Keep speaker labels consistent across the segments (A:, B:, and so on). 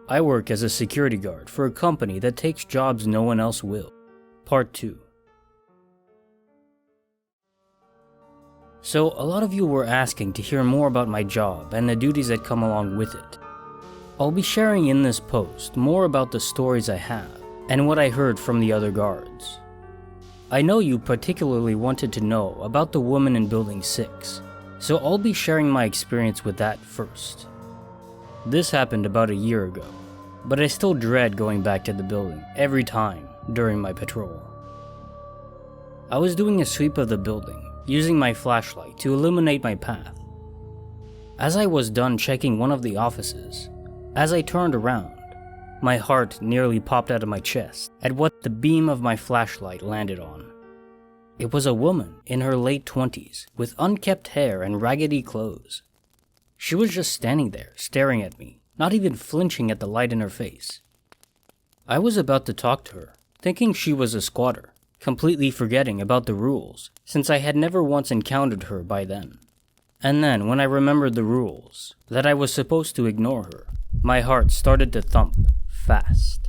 A: I work as a security guard for a company that takes jobs no one else will. Part 2. So, a lot of you were asking to hear more about my job and the duties that come along with it. I'll be sharing in this post more about the stories I have and what I heard from the other guards. I know you particularly wanted to know about the woman in Building 6, so I'll be sharing my experience with that first. This happened about a year ago, but I still dread going back to the building every time during my patrol. I was doing a sweep of the building, using my flashlight to illuminate my path. As I was done checking one of the offices, as I turned around, my heart nearly popped out of my chest at what the beam of my flashlight landed on. It was a woman in her late 20s with unkempt hair and raggedy clothes. She was just standing there, staring at me, not even flinching at the light in her face. I was about to talk to her, thinking she was a squatter, completely forgetting about the rules, since I had never once encountered her by then. And then, when I remembered the rules, that I was supposed to ignore her, my heart started to thump fast.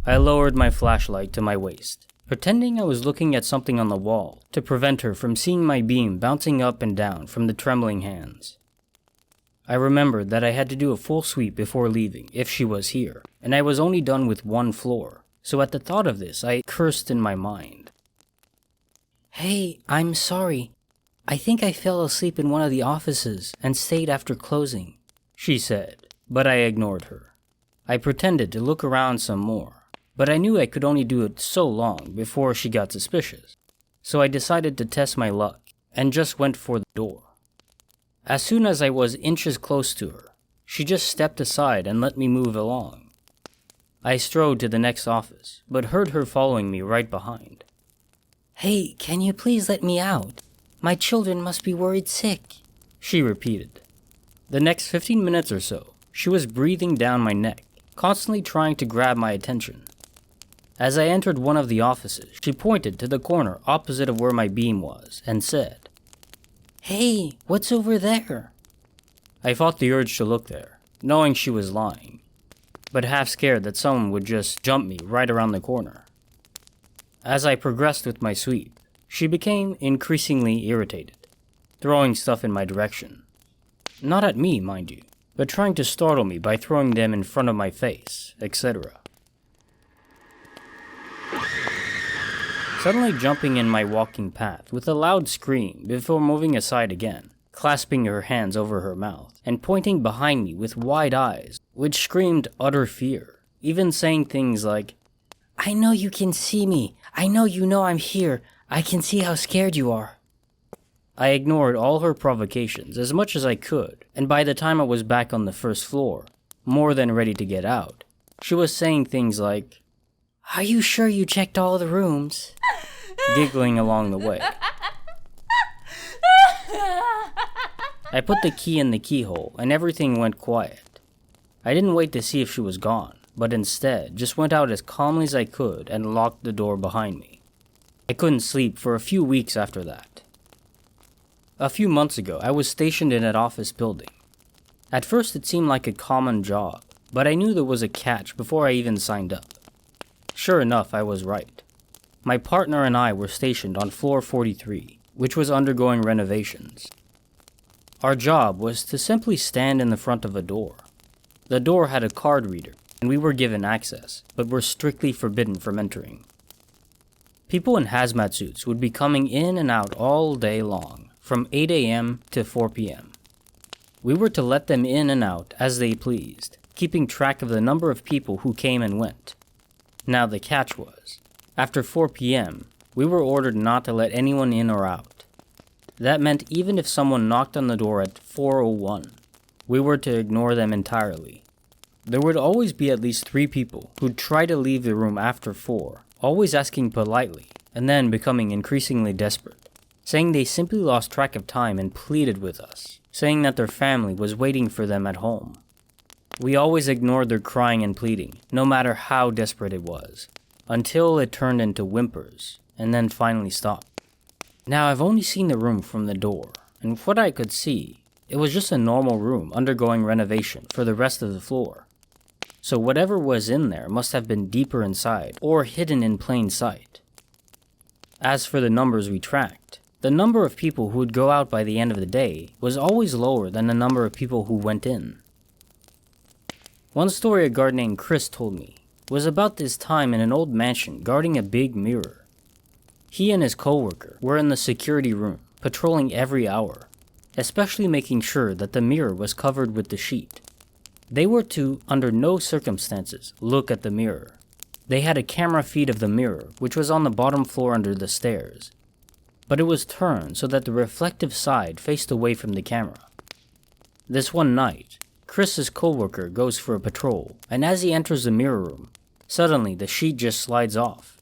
A: I lowered my flashlight to my waist, pretending I was looking at something on the wall to prevent her from seeing my beam bouncing up and down from the trembling hands. I remembered that I had to do a full sweep before leaving if she was here, and I was only done with one floor. So at the thought of this, I cursed in my mind. "Hey, I'm sorry. I think I fell asleep in one of the offices and stayed after closing," she said, but I ignored her. I pretended to look around some more, but I knew I could only do it so long before she got suspicious. So I decided to test my luck and just went for the door. As soon as I was inches close to her, she just stepped aside and let me move along. I strode to the next office, but heard her following me right behind. "Hey, can you please let me out? My children must be worried sick," she repeated. The next 15 minutes or so, she was breathing down my neck, constantly trying to grab my attention. As I entered one of the offices, she pointed to the corner opposite of where my beam was and said, "Hey, what's over there?" I fought the urge to look there, knowing she was lying, but half scared that someone would just jump me right around the corner. As I progressed with my sweep, she became increasingly irritated, throwing stuff in my direction. Not at me, mind you, but trying to startle me by throwing them in front of my face, etc. Suddenly jumping in my walking path with a loud scream before moving aside again, clasping her hands over her mouth, and pointing behind me with wide eyes, which screamed utter fear, even saying things like, "I know you can see me. I know you know I'm here. I can see how scared you are." I ignored all her provocations as much as I could, and by the time I was back on the first floor, more than ready to get out, she was saying things like, "Are you sure you checked all the rooms?" giggling along the way. I put the key in the keyhole and everything went quiet. I didn't wait to see if she was gone, but instead just went out as calmly as I could and locked the door behind me. I couldn't sleep for a few weeks after that. A few months ago, I was stationed in an office building. At first it seemed like a common job, but I knew there was a catch before I even signed up. Sure enough, I was right. My partner and I were stationed on floor 43, which was undergoing renovations. Our job was to simply stand in the front of a door. The door had a card reader, and we were given access, but were strictly forbidden from entering. People in hazmat suits would be coming in and out all day long, from 8 a.m. to 4 p.m. We were to let them in and out as they pleased, keeping track of the number of people who came and went. Now the catch was, after 4 p.m., we were ordered not to let anyone in or out. That meant even if someone knocked on the door at 4:01, we were to ignore them entirely. There would always be at least 3 people who'd try to leave the room after 4, always asking politely, and then becoming increasingly desperate, saying they simply lost track of time and pleaded with us, saying that their family was waiting for them at home. We always ignored their crying and pleading, no matter how desperate it was, until it turned into whimpers, and then finally stopped. Now, I've only seen the room from the door, and from what I could see, it was just a normal room undergoing renovation for the rest of the floor. so whatever was in there must have been deeper inside or hidden in plain sight. As for the numbers we tracked, the number of people who would go out by the end of the day was always lower than the number of people who went in. One story a guard named Chris told me was about this time in an old mansion guarding a big mirror. He and his coworker were in the security room, patrolling every hour, especially making sure that the mirror was covered with the sheet. They were to, under no circumstances, look at the mirror. They had a camera feed of the mirror, which was on the bottom floor under the stairs, but it was turned so that the reflective side faced away from the camera. This one night, Chris's coworker goes for a patrol, and as he enters the mirror room, suddenly the sheet just slides off.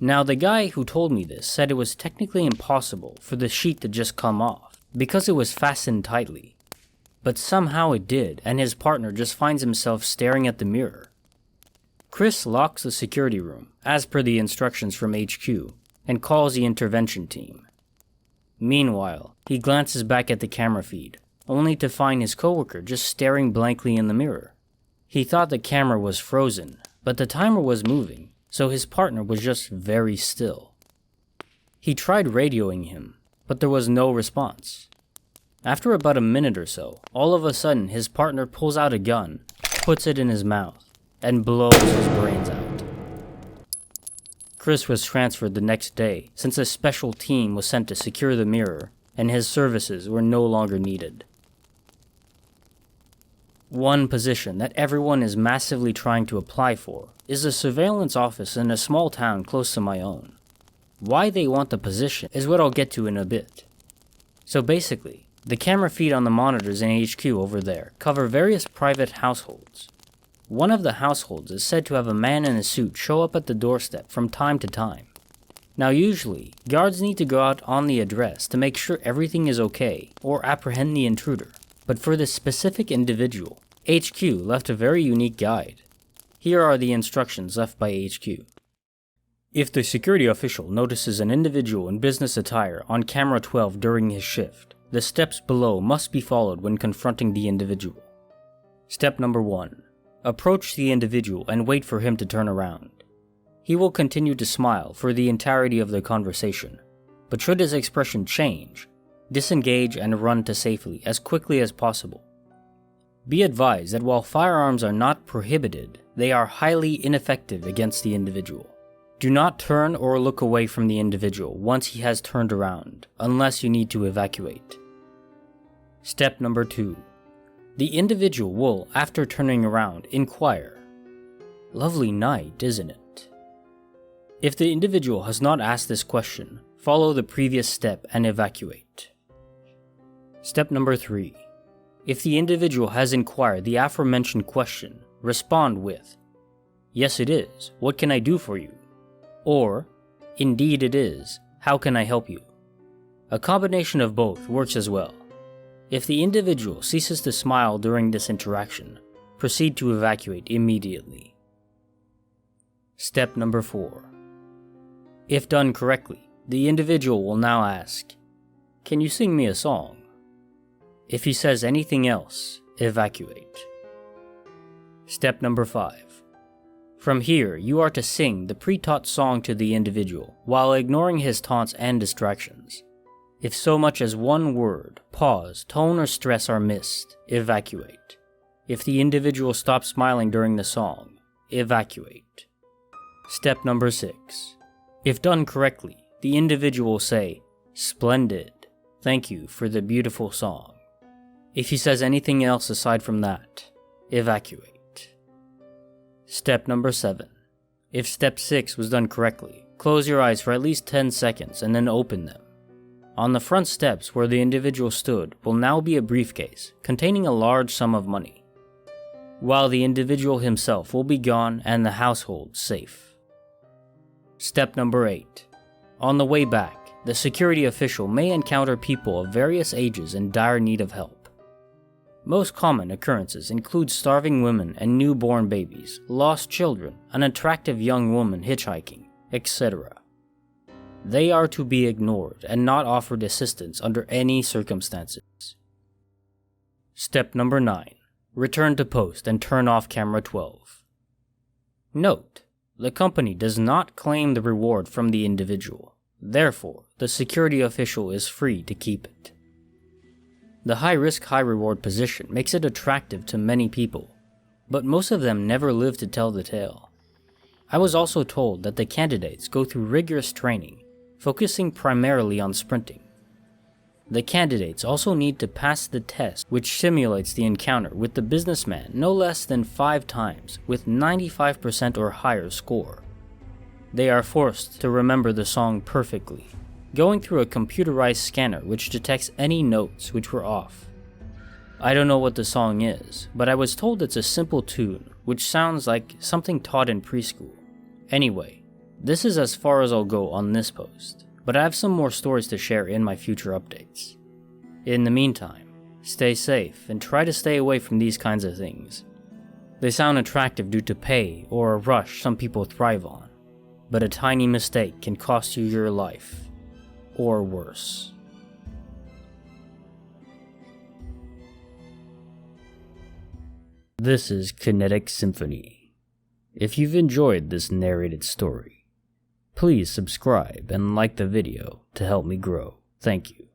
A: Now the guy who told me this said it was technically impossible for the sheet to just come off, because it was fastened tightly. But somehow it did, and his partner just finds himself staring at the mirror. Chris locks the security room, as per the instructions from HQ, and calls the intervention team. Meanwhile, he glances back at the camera feed, only to find his coworker just staring blankly in the mirror. He thought the camera was frozen, but the timer was moving, so his partner was just very still. He tried radioing him, but there was no response. After about a minute or so, all of a sudden his partner pulls out a gun, puts it in his mouth, and blows his brains out. Chris was transferred the next day since a special team was sent to secure the mirror, and his services were no longer needed. One position that everyone is massively trying to apply for is a surveillance office in a small town close to my own. Why they want the position is what I'll get to in a bit. So basically, the camera feed on the monitors in HQ over there cover various private households. One of the households is said to have a man in a suit show up at the doorstep from time to time. Now usually, guards need to go out on the address to make sure everything is okay or apprehend the intruder. But for this specific individual, HQ left a very unique guide. Here are the instructions left by HQ. If the security official notices an individual in business attire on camera 12 during his shift, the steps below must be followed when confronting the individual. Step number 1. Approach the individual and wait for him to turn around. He will continue to smile for the entirety of the conversation, but should his expression change, disengage and run to safety as quickly as possible. Be advised that while firearms are not prohibited, they are highly ineffective against the individual. Do not turn or look away from the individual once he has turned around, unless you need to evacuate. Step number 2. The individual will, after turning around, inquire, "Lovely night, isn't it?" If the individual has not asked this question, follow the previous step and evacuate. Step number 3. If the individual has inquired the aforementioned question, respond with, "Yes it is, what can I do for you?" Or, "Indeed it is, how can I help you?" A combination of both works as well. If the individual ceases to smile during this interaction, proceed to evacuate immediately. Step number 4. If done correctly, the individual will now ask, "Can you sing me a song?" If he says anything else, evacuate. Step number 5. From here, you are to sing the pre-taught song to the individual while ignoring his taunts and distractions. If so much as one word, pause, tone, or stress are missed, evacuate. If the individual stops smiling during the song, evacuate. Step number 6. If done correctly, the individual will say, "Splendid, thank you for the beautiful song." If he says anything else aside from that, evacuate. Step number 7. If step 6 was done correctly, close your eyes for at least 10 seconds and then open them. On the front steps where the individual stood will now be a briefcase containing a large sum of money, while the individual himself will be gone and the household safe. Step number 8. On the way back, the security official may encounter people of various ages in dire need of help. Most common occurrences include starving women and newborn babies, lost children, an attractive young woman hitchhiking, etc. They are to be ignored and not offered assistance under any circumstances. Step number 9. Return to post and turn off camera 12. Note: the company does not claim the reward from the individual. Therefore, the security official is free to keep it. The high-risk, high-reward position makes it attractive to many people, but most of them never live to tell the tale. I was also told that the candidates go through rigorous training, focusing primarily on sprinting. The candidates also need to pass the test, which simulates the encounter with the businessman no less than 5 times with 95% or higher score. They are forced to remember the song perfectly, going through a computerized scanner which detects any notes which were off. I don't know what the song is, but I was told it's a simple tune which sounds like something taught in preschool. Anyway, this is as far as I'll go on this post, but I have some more stories to share in my future updates. In the meantime, stay safe and try to stay away from these kinds of things. They sound attractive due to pay or a rush some people thrive on, but a tiny mistake can cost you your life, or worse. This is Kinetic Symphony. If you've enjoyed this narrated story, please subscribe and like the video to help me grow. Thank you.